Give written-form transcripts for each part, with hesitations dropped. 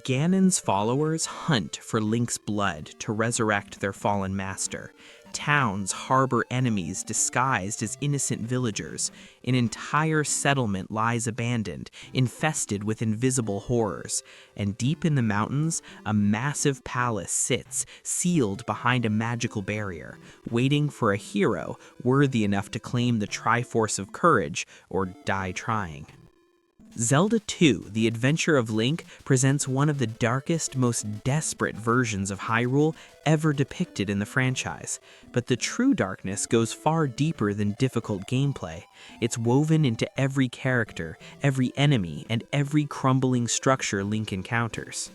Ganon's followers hunt for Link's blood to resurrect their fallen master. Towns harbor enemies disguised as innocent villagers. An entire settlement lies abandoned, infested with invisible horrors. And deep in the mountains, a massive palace sits, sealed behind a magical barrier, waiting for a hero worthy enough to claim the Triforce of Courage or die trying. Zelda II: The Adventure of Link presents one of the darkest, most desperate versions of Hyrule ever depicted in the franchise. But the true darkness goes far deeper than difficult gameplay. It's woven into every character, every enemy, and every crumbling structure Link encounters.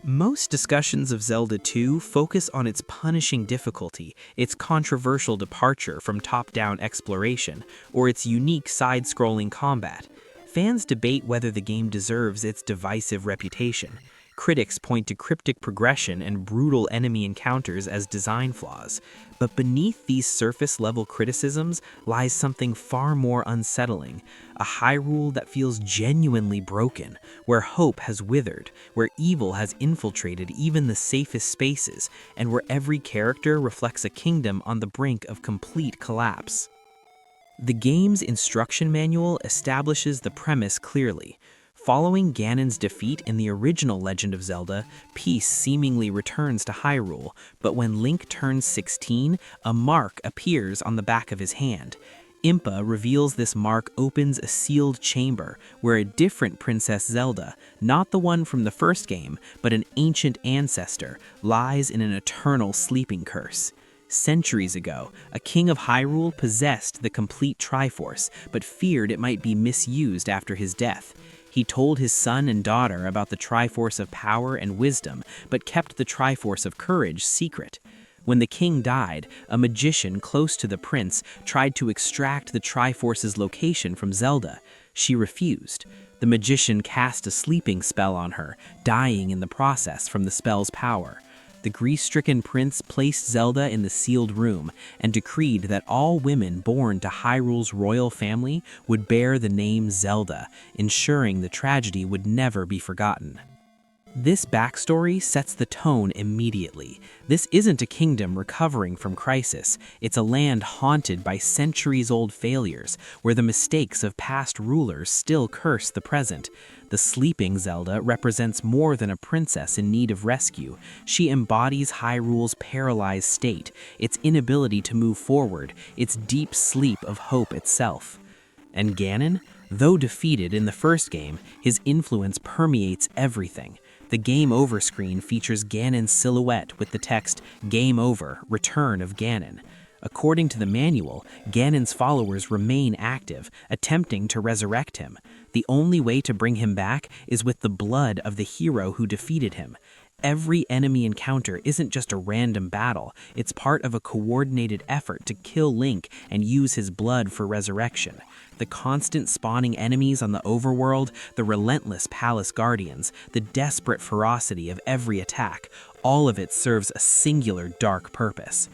Most discussions of Zelda II focus on its punishing difficulty, its controversial departure from top-down exploration, or its unique side-scrolling combat. Fans debate whether the game deserves its divisive reputation. Critics point to cryptic progression and brutal enemy encounters as design flaws. But beneath these surface-level criticisms lies something far more unsettling, a Hyrule that feels genuinely broken, where hope has withered, where evil has infiltrated even the safest spaces, and where every character reflects a kingdom on the brink of complete collapse. The game's instruction manual establishes the premise clearly. Following Ganon's defeat in the original Legend of Zelda, peace seemingly returns to Hyrule, but when Link turns 16, a mark appears on the back of his hand. Impa reveals this mark opens a sealed chamber where a different Princess Zelda, not the one from the first game, but an ancient ancestor, lies in an eternal sleeping curse. Centuries ago, a king of Hyrule possessed the complete Triforce, but feared it might be misused after his death. He told his son and daughter about the Triforce of Power and Wisdom, but kept the Triforce of Courage secret. When the king died, a magician close to the prince tried to extract the Triforce's location from Zelda. She refused. The magician cast a sleeping spell on her, dying in the process from the spell's power. The grief-stricken prince placed Zelda in the sealed room and decreed that all women born to Hyrule's royal family would bear the name Zelda, ensuring the tragedy would never be forgotten. This backstory sets the tone immediately. This isn't a kingdom recovering from crisis. It's a land haunted by centuries-old failures, where the mistakes of past rulers still curse the present. The sleeping Zelda represents more than a princess in need of rescue. She embodies Hyrule's paralyzed state, its inability to move forward, its deep sleep of hope itself. And Ganon? Though defeated in the first game, his influence permeates everything. The Game Over screen features Ganon's silhouette with the text, "Game Over, Return of Ganon." According to the manual, Ganon's followers remain active, attempting to resurrect him. The only way to bring him back is with the blood of the hero who defeated him. Every enemy encounter isn't just a random battle, it's part of a coordinated effort to kill Link and use his blood for resurrection. The constant spawning enemies on the overworld, the relentless palace guardians, the desperate ferocity of every attack, all of it serves a singular dark purpose.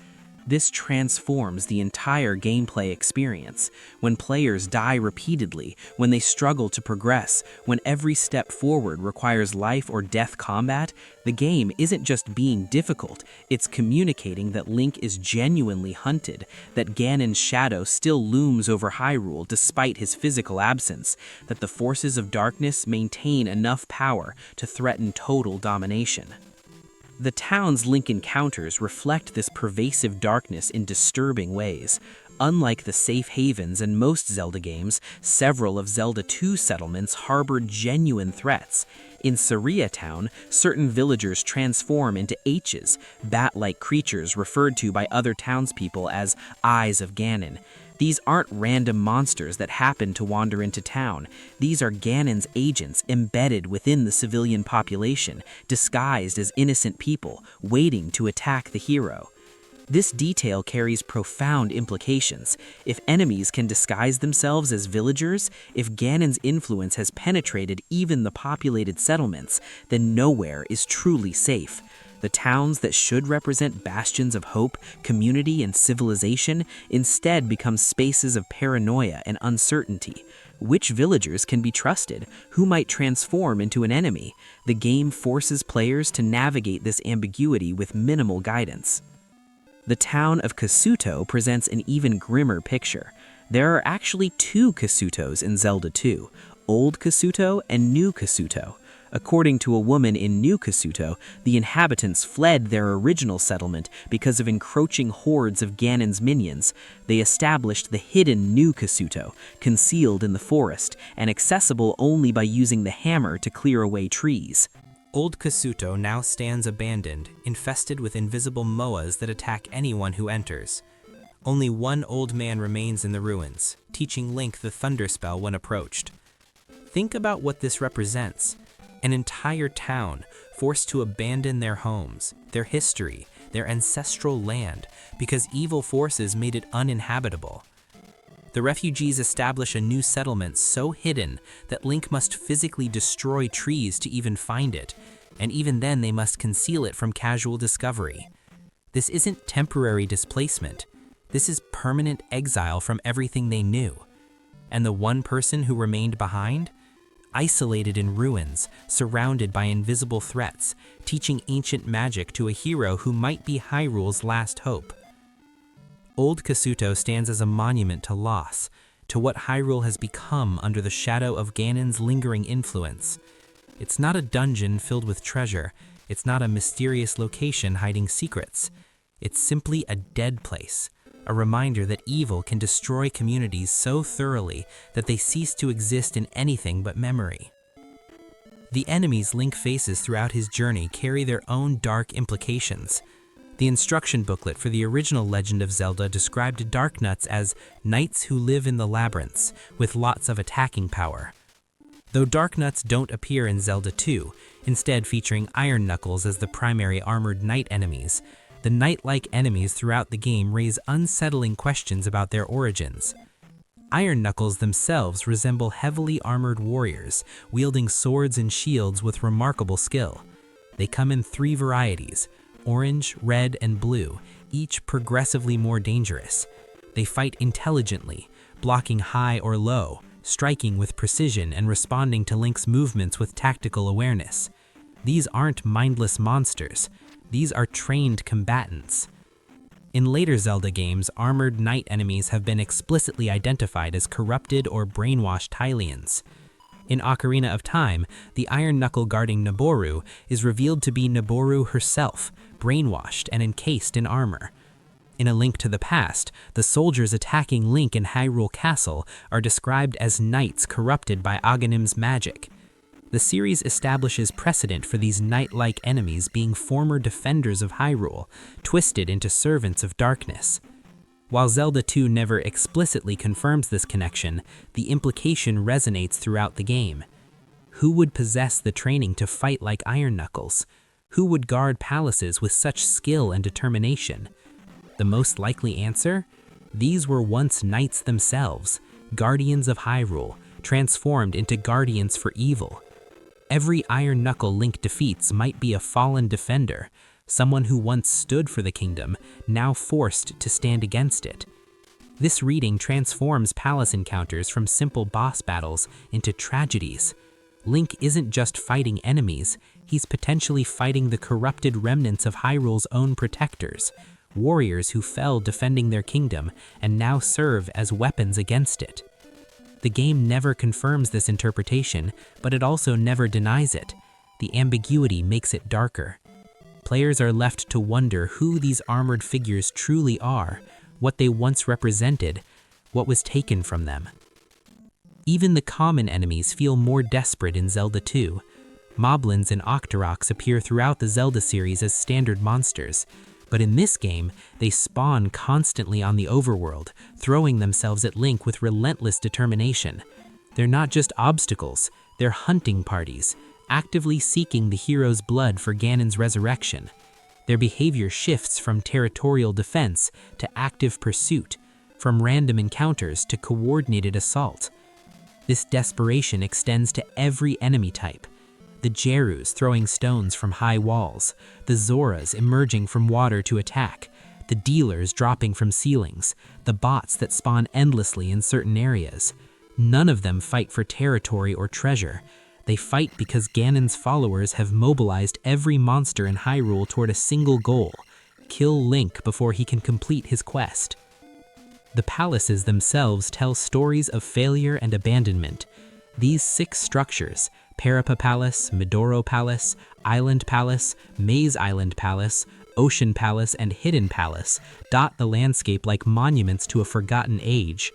This transforms the entire gameplay experience. When players die repeatedly, when they struggle to progress, when every step forward requires life or death combat, the game isn't just being difficult, it's communicating that Link is genuinely hunted, that Ganon's shadow still looms over Hyrule despite his physical absence, that the forces of darkness maintain enough power to threaten total domination. The towns Link encounters reflect this pervasive darkness in disturbing ways. Unlike the safe havens in most Zelda games, several of Zelda II settlements harbor genuine threats. In Saria Town, certain villagers transform into H's, bat-like creatures referred to by other townspeople as Eyes of Ganon. These aren't random monsters that happen to wander into town. These are Ganon's agents embedded within the civilian population, disguised as innocent people, waiting to attack the hero. This detail carries profound implications. If enemies can disguise themselves as villagers, if Ganon's influence has penetrated even the populated settlements, then nowhere is truly safe. The towns that should represent bastions of hope, community, and civilization instead become spaces of paranoia and uncertainty. Which villagers can be trusted? Who might transform into an enemy? The game forces players to navigate this ambiguity with minimal guidance. The town of Kasuto presents an even grimmer picture. There are actually two Kasutos in Zelda II, Old Kasuto and New Kasuto. According to a woman in New Kasuto, the inhabitants fled their original settlement because of encroaching hordes of Ganon's minions. They established the hidden New Kasuto, concealed in the forest and accessible only by using the hammer to clear away trees. Old Kasuto now stands abandoned, infested with invisible moas that attack anyone who enters. Only one old man remains in the ruins, teaching Link the Thunder Spell when approached. Think about what this represents. An entire town forced to abandon their homes, their history, their ancestral land, because evil forces made it uninhabitable. The refugees establish a new settlement so hidden that Link must physically destroy trees to even find it, and even then they must conceal it from casual discovery. This isn't temporary displacement. This is permanent exile from everything they knew. And the one person who remained behind? Isolated in ruins, surrounded by invisible threats, teaching ancient magic to a hero who might be Hyrule's last hope. Old Kasuto stands as a monument to loss, to what Hyrule has become under the shadow of Ganon's lingering influence. It's not a dungeon filled with treasure, it's not a mysterious location hiding secrets. It's simply a dead place, a reminder that evil can destroy communities so thoroughly that they cease to exist in anything but memory. The enemies Link faces throughout his journey carry their own dark implications. The instruction booklet for the original Legend of Zelda described Darknuts as knights who live in the labyrinths, with lots of attacking power. Though Darknuts don't appear in Zelda II, instead featuring Iron Knuckles as the primary armored knight enemies, the knight-like enemies throughout the game raise unsettling questions about their origins. Iron Knuckles themselves resemble heavily armored warriors, wielding swords and shields with remarkable skill. They come in three varieties: orange, red, and blue, each progressively more dangerous. They fight intelligently, blocking high or low, striking with precision and responding to Link's movements with tactical awareness. These aren't mindless monsters. These are trained combatants. In later Zelda games, armored knight enemies have been explicitly identified as corrupted or brainwashed Hylians. In Ocarina of Time, the Iron Knuckle guarding Naboru is revealed to be Naboru herself, brainwashed and encased in armor. In A Link to the Past, the soldiers attacking Link in Hyrule Castle are described as knights corrupted by Aghanim's magic. The series establishes precedent for these knight-like enemies being former defenders of Hyrule, twisted into servants of darkness. While Zelda II never explicitly confirms this connection, the implication resonates throughout the game. Who would possess the training to fight like Iron Knuckles? Who would guard palaces with such skill and determination? The most likely answer? These were once knights themselves, guardians of Hyrule, transformed into guardians for evil. Every Iron Knuckle Link defeats might be a fallen defender, someone who once stood for the kingdom, now forced to stand against it. This reading transforms palace encounters from simple boss battles into tragedies. Link isn't just fighting enemies, he's potentially fighting the corrupted remnants of Hyrule's own protectors, warriors who fell defending their kingdom and now serve as weapons against it. The game never confirms this interpretation, but it also never denies it. The ambiguity makes it darker. Players are left to wonder who these armored figures truly are, what they once represented, what was taken from them. Even the common enemies feel more desperate in Zelda II. Moblins and Octoroks appear throughout the Zelda series as standard monsters, but in this game, they spawn constantly on the overworld, throwing themselves at Link with relentless determination. They're not just obstacles, they're hunting parties, actively seeking the hero's blood for Ganon's resurrection. Their behavior shifts from territorial defense to active pursuit, from random encounters to coordinated assault. This desperation extends to every enemy type. The Jerus throwing stones from high walls, the Zoras emerging from water to attack, the dealers dropping from ceilings, the bots that spawn endlessly in certain areas. None of them fight for territory or treasure. They fight because Ganon's followers have mobilized every monster in Hyrule toward a single goal: kill Link before he can complete his quest. The palaces themselves tell stories of failure and abandonment. These 6 structures, Parapa Palace, Midoro Palace, Island Palace, Maze Island Palace, Ocean Palace, and Hidden Palace, dot the landscape like monuments to a forgotten age.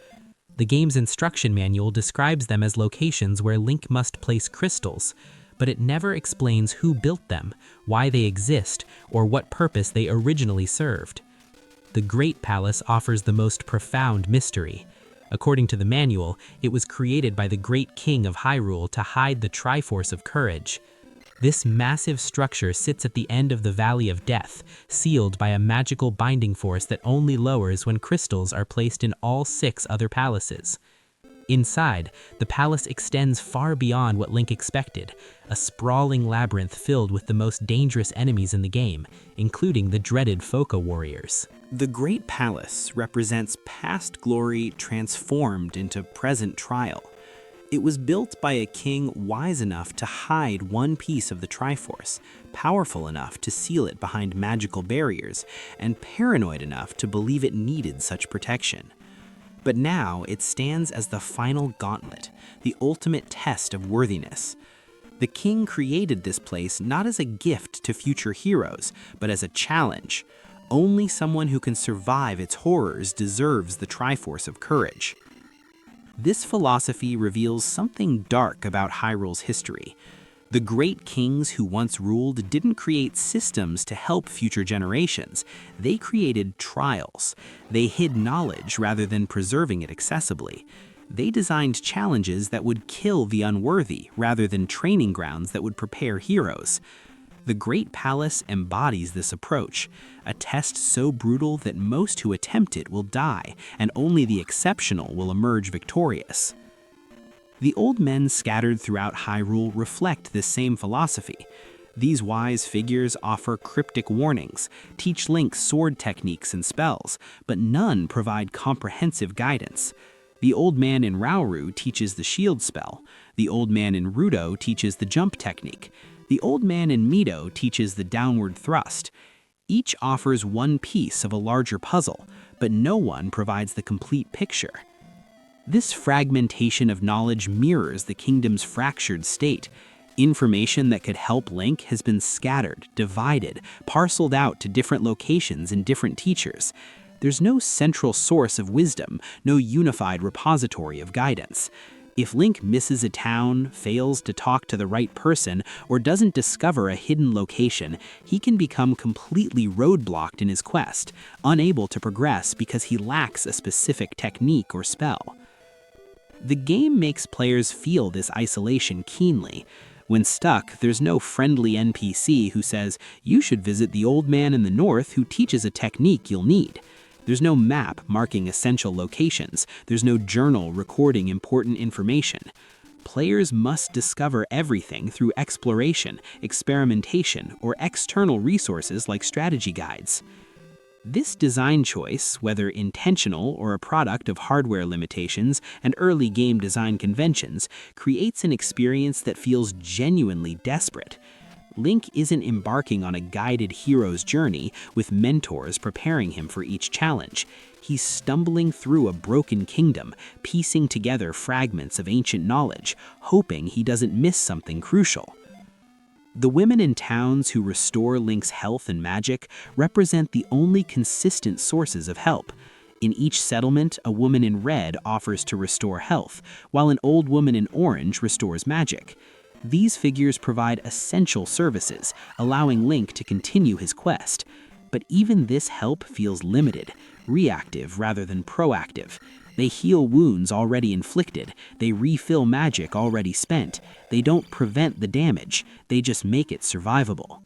The game's instruction manual describes them as locations where Link must place crystals, but it never explains who built them, why they exist, or what purpose they originally served. The Great Palace offers the most profound mystery. According to the manual, it was created by the Great King of Hyrule to hide the Triforce of Courage. This massive structure sits at the end of the Valley of Death, sealed by a magical binding force that only lowers when crystals are placed in all 6 other palaces. Inside, the palace extends far beyond what Link expected, a sprawling labyrinth filled with the most dangerous enemies in the game, including the dreaded Foka warriors. The Great Palace represents past glory transformed into present trial. It was built by a king wise enough to hide one piece of the Triforce, powerful enough to seal it behind magical barriers, and paranoid enough to believe it needed such protection. But now it stands as the final gauntlet, the ultimate test of worthiness. The king created this place not as a gift to future heroes, but as a challenge. Only someone who can survive its horrors deserves the Triforce of Courage. This philosophy reveals something dark about Hyrule's history. The great kings who once ruled didn't create systems to help future generations. They created trials. They hid knowledge rather than preserving it accessibly. They designed challenges that would kill the unworthy rather than training grounds that would prepare heroes. The Great Palace embodies this approach, a test so brutal that most who attempt it will die, and only the exceptional will emerge victorious. The old men scattered throughout Hyrule reflect this same philosophy. These wise figures offer cryptic warnings, teach Link sword techniques and spells, but none provide comprehensive guidance. The old man in Rauru teaches the shield spell. The old man in Rudo teaches the jump technique. The old man in Mido teaches the downward thrust. Each offers one piece of a larger puzzle, but no one provides the complete picture. This fragmentation of knowledge mirrors the kingdom's fractured state. Information that could help Link has been scattered, divided, parceled out to different locations and different teachers. There's no central source of wisdom, no unified repository of guidance. If Link misses a town, fails to talk to the right person, or doesn't discover a hidden location, he can become completely roadblocked in his quest, unable to progress because he lacks a specific technique or spell. The game makes players feel this isolation keenly. When stuck, there's no friendly NPC who says, "You should visit the old man in the north who teaches a technique you'll need." There's no map marking essential locations. There's no journal recording important information. Players must discover everything through exploration, experimentation, or external resources like strategy guides. This design choice, whether intentional or a product of hardware limitations and early game design conventions, creates an experience that feels genuinely desperate. Link isn't embarking on a guided hero's journey with mentors preparing him for each challenge. He's stumbling through a broken kingdom, piecing together fragments of ancient knowledge, hoping he doesn't miss something crucial. The women in towns who restore Link's health and magic represent the only consistent sources of help. In each settlement, a woman in red offers to restore health, while an old woman in orange restores magic. These figures provide essential services, allowing Link to continue his quest. But even this help feels limited, reactive rather than proactive. They heal wounds already inflicted, they refill magic already spent. They don't prevent the damage, they just make it survivable.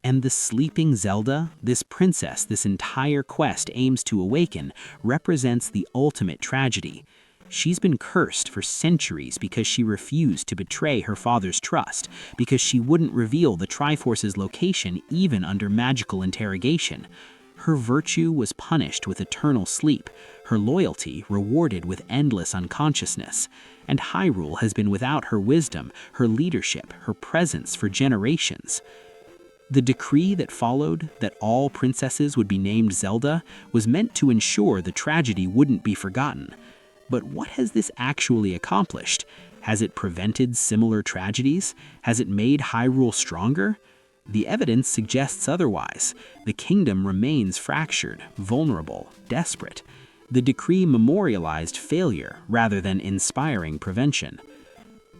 And the sleeping Zelda, this princess this entire quest aims to awaken, represents the ultimate tragedy. She's been cursed for centuries because she refused to betray her father's trust, because she wouldn't reveal the Triforce's location even under magical interrogation. Her virtue was punished with eternal sleep, her loyalty rewarded with endless unconsciousness, and Hyrule has been without her wisdom, her leadership, her presence for generations. The decree that followed, that all princesses would be named Zelda, was meant to ensure the tragedy wouldn't be forgotten. But what has this actually accomplished? Has it prevented similar tragedies? Has it made Hyrule stronger? The evidence suggests otherwise. The kingdom remains fractured, vulnerable, desperate. The decree memorialized failure rather than inspiring prevention.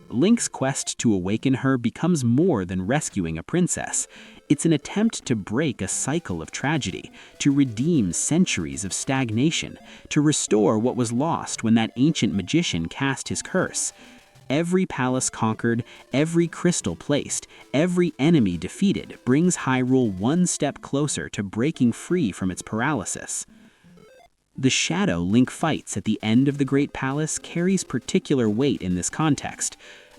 Link's quest to awaken her becomes more than rescuing a princess. It's an attempt to break a cycle of tragedy, to redeem centuries of stagnation, to restore what was lost when that ancient magician cast his curse. Every palace conquered, every crystal placed, every enemy defeated brings Hyrule one step closer to breaking free from its paralysis. The shadow Link fights at the end of the Great Palace carries particular weight in this context.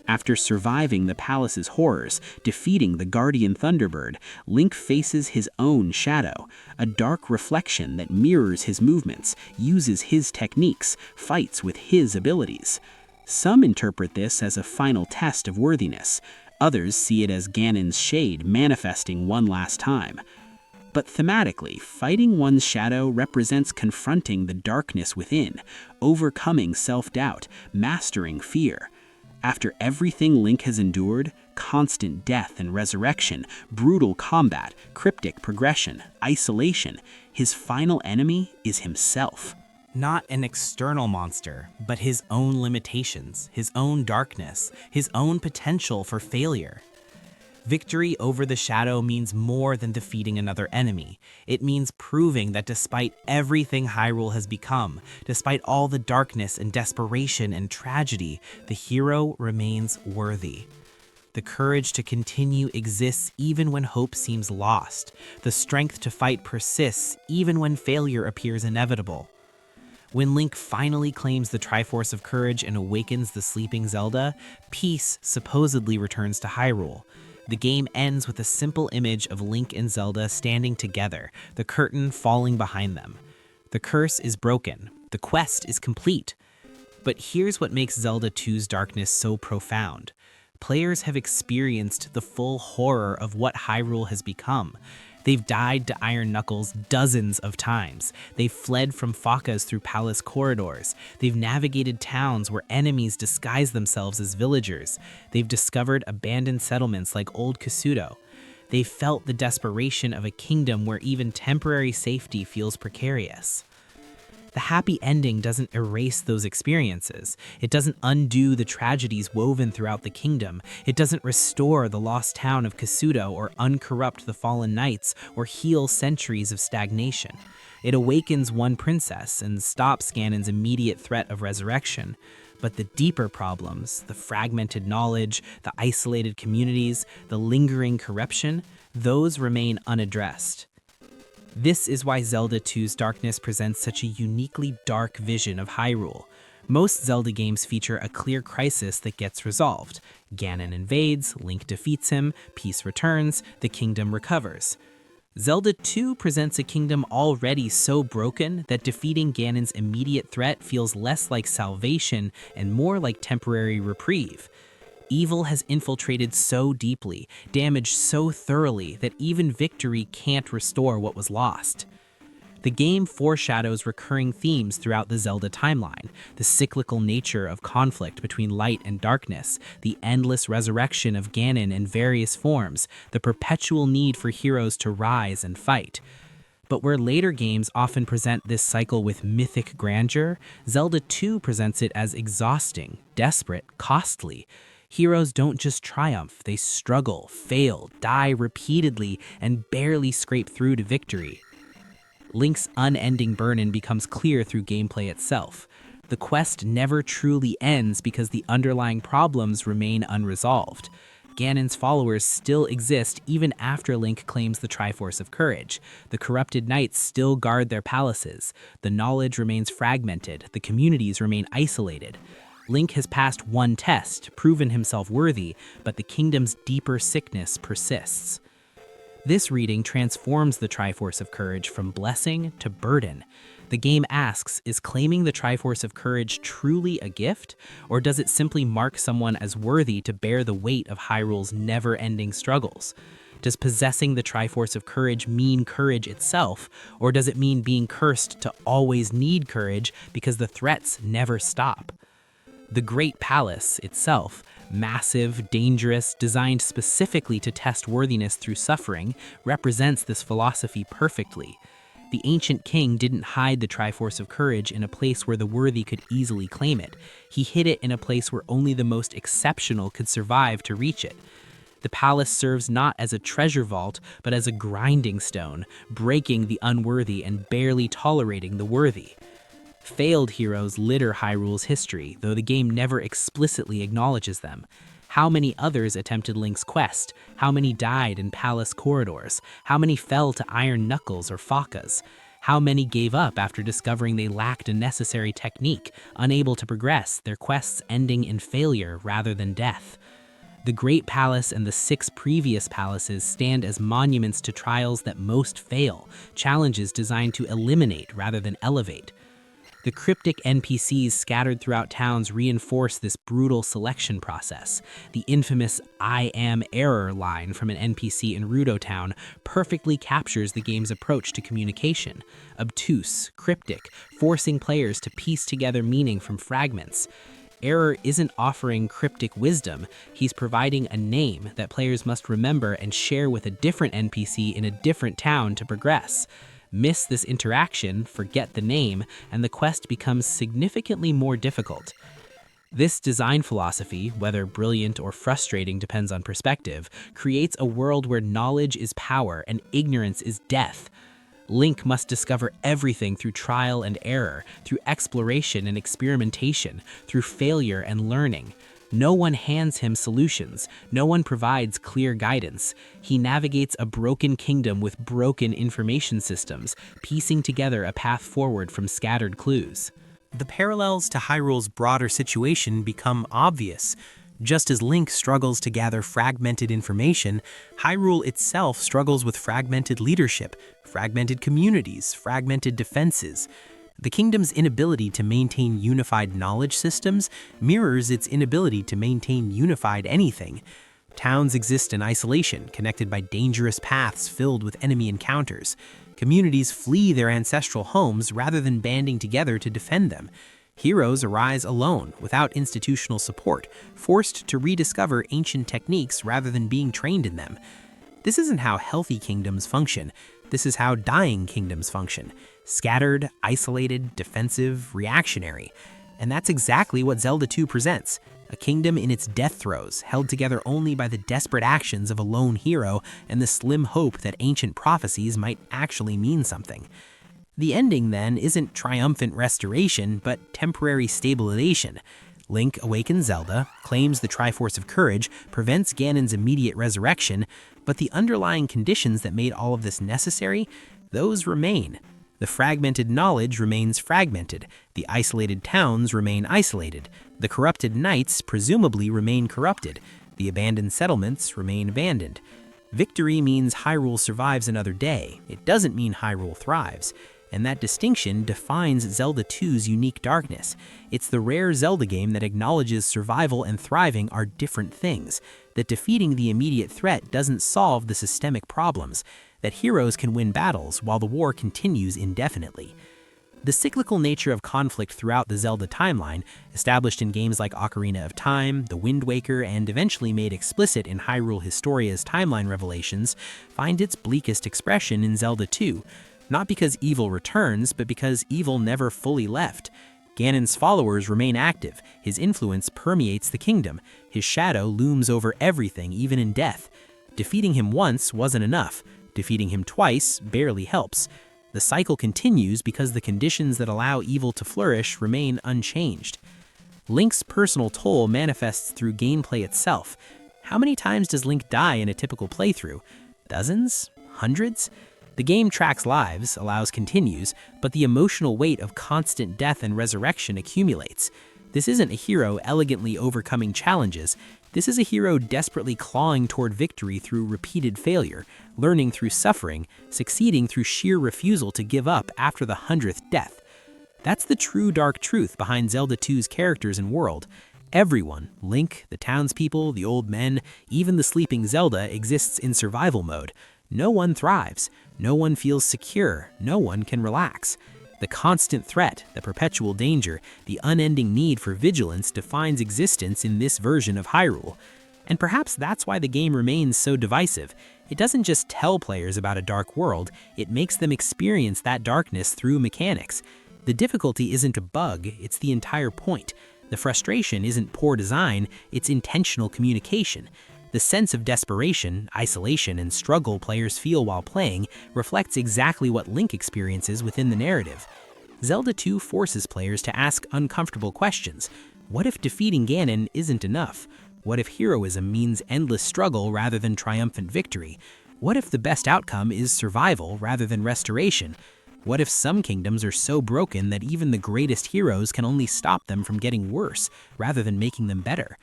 After surviving the palace's horrors, defeating the Guardian Thunderbird, Link faces his own shadow, a dark reflection that mirrors his movements, uses his techniques, fights with his abilities. Some interpret this as a final test of worthiness. Others see it as Ganon's shade manifesting one last time. But thematically, fighting one's shadow represents confronting the darkness within, overcoming self-doubt, mastering fear. After everything Link has endured, constant death and resurrection, brutal combat, cryptic progression, isolation, his final enemy is himself. Not an external monster, but his own limitations, his own darkness, his own potential for failure. Victory over the shadow means more than defeating another enemy. It means proving that despite everything Hyrule has become, despite all the darkness and desperation and tragedy, the hero remains worthy. The courage to continue exists even when hope seems lost. The strength to fight persists even when failure appears inevitable. When Link finally claims the Triforce of Courage and awakens the sleeping Zelda, peace supposedly returns to Hyrule. The game ends with a simple image of Link and Zelda standing together, the curtain falling behind them. The curse is broken. The quest is complete. But here's what makes Zelda II's darkness so profound. Players have experienced the full horror of what Hyrule has become. They've died to Iron Knuckles dozens of times. They've fled from Fakas through palace corridors. They've navigated towns where enemies disguise themselves as villagers. They've discovered abandoned settlements like Old Kasuto. They've felt the desperation of a kingdom where even temporary safety feels precarious. The happy ending doesn't erase those experiences. It doesn't undo the tragedies woven throughout the kingdom. It doesn't restore the lost town of Kasuto or uncorrupt the fallen knights or heal centuries of stagnation. It awakens one princess and stops Ganon's immediate threat of resurrection. But the deeper problems, the fragmented knowledge, the isolated communities, the lingering corruption, those remain unaddressed. This is why Zelda II's darkness presents such a uniquely dark vision of Hyrule. Most Zelda games feature a clear crisis that gets resolved. Ganon invades, Link defeats him, peace returns, the kingdom recovers. Zelda II presents a kingdom already so broken that defeating Ganon's immediate threat feels less like salvation and more like temporary reprieve. Evil has infiltrated so deeply, damaged so thoroughly that even victory can't restore what was lost. The game foreshadows recurring themes throughout the Zelda timeline: the cyclical nature of conflict between light and darkness, the endless resurrection of Ganon in various forms, the perpetual need for heroes to rise and fight. But where later games often present this cycle with mythic grandeur, Zelda II presents it as exhausting, desperate, costly. Heroes don't just triumph, they struggle, fail, die repeatedly, and barely scrape through to victory. Link's unending burden becomes clear through gameplay itself. The quest never truly ends because the underlying problems remain unresolved. Ganon's followers still exist even after Link claims the Triforce of Courage. The corrupted knights still guard their palaces. The knowledge remains fragmented. The communities remain isolated. Link has passed one test, proven himself worthy, but the kingdom's deeper sickness persists. This reading transforms the Triforce of Courage from blessing to burden. The game asks, is claiming the Triforce of Courage truly a gift, or does it simply mark someone as worthy to bear the weight of Hyrule's never-ending struggles? Does possessing the Triforce of Courage mean courage itself, or does it mean being cursed to always need courage because the threats never stop? The Great Palace itself, massive, dangerous, designed specifically to test worthiness through suffering, represents this philosophy perfectly. The ancient king didn't hide the Triforce of Courage in a place where the worthy could easily claim it. He hid it in a place where only the most exceptional could survive to reach it. The palace serves not as a treasure vault, but as a grinding stone, breaking the unworthy and barely tolerating the worthy. Failed heroes litter Hyrule's history, though the game never explicitly acknowledges them. How many others attempted Link's quest? How many died in palace corridors? How many fell to iron knuckles or Fakas? How many gave up after discovering they lacked a necessary technique, unable to progress, their quests ending in failure rather than death? The Great Palace and the 6 previous palaces stand as monuments to trials that most fail, challenges designed to eliminate rather than elevate. The cryptic NPCs scattered throughout towns reinforce this brutal selection process. The infamous "I am error" line from an NPC in Rudo Town perfectly captures the game's approach to communication. Obtuse, cryptic, forcing players to piece together meaning from fragments. Error isn't offering cryptic wisdom, he's providing a name that players must remember and share with a different NPC in a different town to progress. Miss this interaction, forget the name, and the quest becomes significantly more difficult. This design philosophy, whether brilliant or frustrating depends on perspective, creates a world where knowledge is power and ignorance is death. Link must discover everything through trial and error, through exploration and experimentation, through failure and learning. No one hands him solutions. No one provides clear guidance. He navigates a broken kingdom with broken information systems, piecing together a path forward from scattered clues. The parallels to Hyrule's broader situation become obvious. Just as Link struggles to gather fragmented information, Hyrule itself struggles with fragmented leadership, fragmented communities, fragmented defenses. The kingdom's inability to maintain unified knowledge systems mirrors its inability to maintain unified anything. Towns exist in isolation, connected by dangerous paths filled with enemy encounters. Communities flee their ancestral homes rather than banding together to defend them. Heroes arise alone, without institutional support, forced to rediscover ancient techniques rather than being trained in them. This isn't how healthy kingdoms function. This is how dying kingdoms function. Scattered, isolated, defensive, reactionary. And that's exactly what Zelda II presents. A kingdom in its death throes, held together only by the desperate actions of a lone hero and the slim hope that ancient prophecies might actually mean something. The ending, then, isn't triumphant restoration, but temporary stabilization. Link awakens Zelda, claims the Triforce of Courage, prevents Ganon's immediate resurrection, but the underlying conditions that made all of this necessary, those remain. The fragmented knowledge remains fragmented, the isolated towns remain isolated, the corrupted knights presumably remain corrupted, the abandoned settlements remain abandoned. Victory means Hyrule survives another day, it doesn't mean Hyrule thrives. And that distinction defines Zelda II's unique darkness. It's the rare Zelda game that acknowledges survival and thriving are different things, that defeating the immediate threat doesn't solve the systemic problems, that heroes can win battles while the war continues indefinitely. The cyclical nature of conflict throughout the Zelda timeline, established in games like Ocarina of Time, The Wind Waker, and eventually made explicit in Hyrule Historia's timeline revelations, find its bleakest expression in Zelda II. Not because evil returns, but because evil never fully left. Ganon's followers remain active, his influence permeates the kingdom, his shadow looms over everything, even in death. Defeating him once wasn't enough, defeating him twice barely helps. The cycle continues because the conditions that allow evil to flourish remain unchanged. Link's personal toll manifests through gameplay itself. How many times does Link die in a typical playthrough? Dozens? Hundreds? The game tracks lives, allows continues, but the emotional weight of constant death and resurrection accumulates. This isn't a hero elegantly overcoming challenges. This is a hero desperately clawing toward victory through repeated failure, learning through suffering, succeeding through sheer refusal to give up after the 100th death. That's the true dark truth behind Zelda 2's characters and world. Everyone, Link, the townspeople, the old men, even the sleeping Zelda, exists in survival mode. No one thrives, no one feels secure, no one can relax. The constant threat, the perpetual danger, the unending need for vigilance defines existence in this version of Hyrule. And perhaps that's why the game remains so divisive. It doesn't just tell players about a dark world, it makes them experience that darkness through mechanics. The difficulty isn't a bug, it's the entire point. The frustration isn't poor design, it's intentional communication. The sense of desperation, isolation, and struggle players feel while playing reflects exactly what Link experiences within the narrative. Zelda 2 forces players to ask uncomfortable questions. What if defeating Ganon isn't enough? What if heroism means endless struggle rather than triumphant victory? What if the best outcome is survival rather than restoration? What if some kingdoms are so broken that even the greatest heroes can only stop them from getting worse rather than making them better?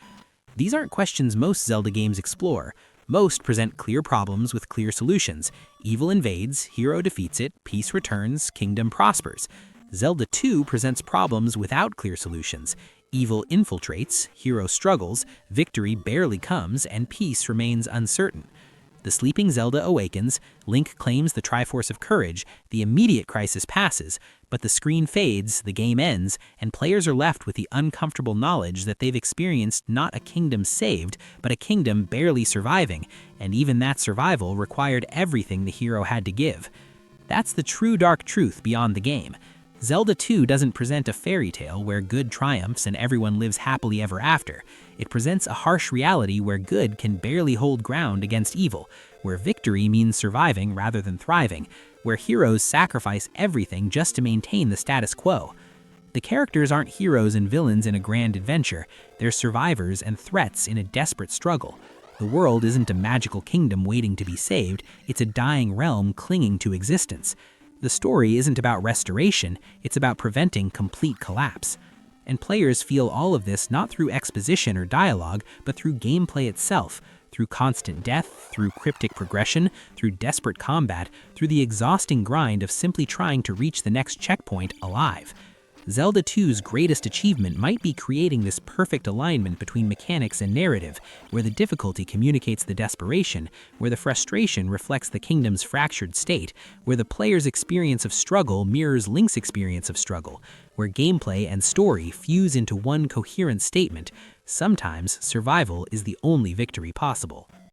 These aren't questions most Zelda games explore. Most present clear problems with clear solutions. Evil invades, hero defeats it, peace returns, kingdom prospers. Zelda 2 presents problems without clear solutions. Evil infiltrates, hero struggles, victory barely comes, and peace remains uncertain. The sleeping Zelda awakens, Link claims the Triforce of Courage, the immediate crisis passes, but the screen fades, the game ends, and players are left with the uncomfortable knowledge that they've experienced not a kingdom saved, but a kingdom barely surviving, and even that survival required everything the hero had to give. That's the true dark truth beyond the game. Zelda 2 doesn't present a fairy tale where good triumphs and everyone lives happily ever after. It presents a harsh reality where good can barely hold ground against evil, where victory means surviving rather than thriving, where heroes sacrifice everything just to maintain the status quo. The characters aren't heroes and villains in a grand adventure, they're survivors and threats in a desperate struggle. The world isn't a magical kingdom waiting to be saved, it's a dying realm clinging to existence. The story isn't about restoration, it's about preventing complete collapse. And players feel all of this not through exposition or dialogue, but through gameplay itself, through constant death, through cryptic progression, through desperate combat, through the exhausting grind of simply trying to reach the next checkpoint alive. Zelda 2's greatest achievement might be creating this perfect alignment between mechanics and narrative, where the difficulty communicates the desperation, where the frustration reflects the kingdom's fractured state, where the player's experience of struggle mirrors Link's experience of struggle, where gameplay and story fuse into one coherent statement. Sometimes survival is the only victory possible.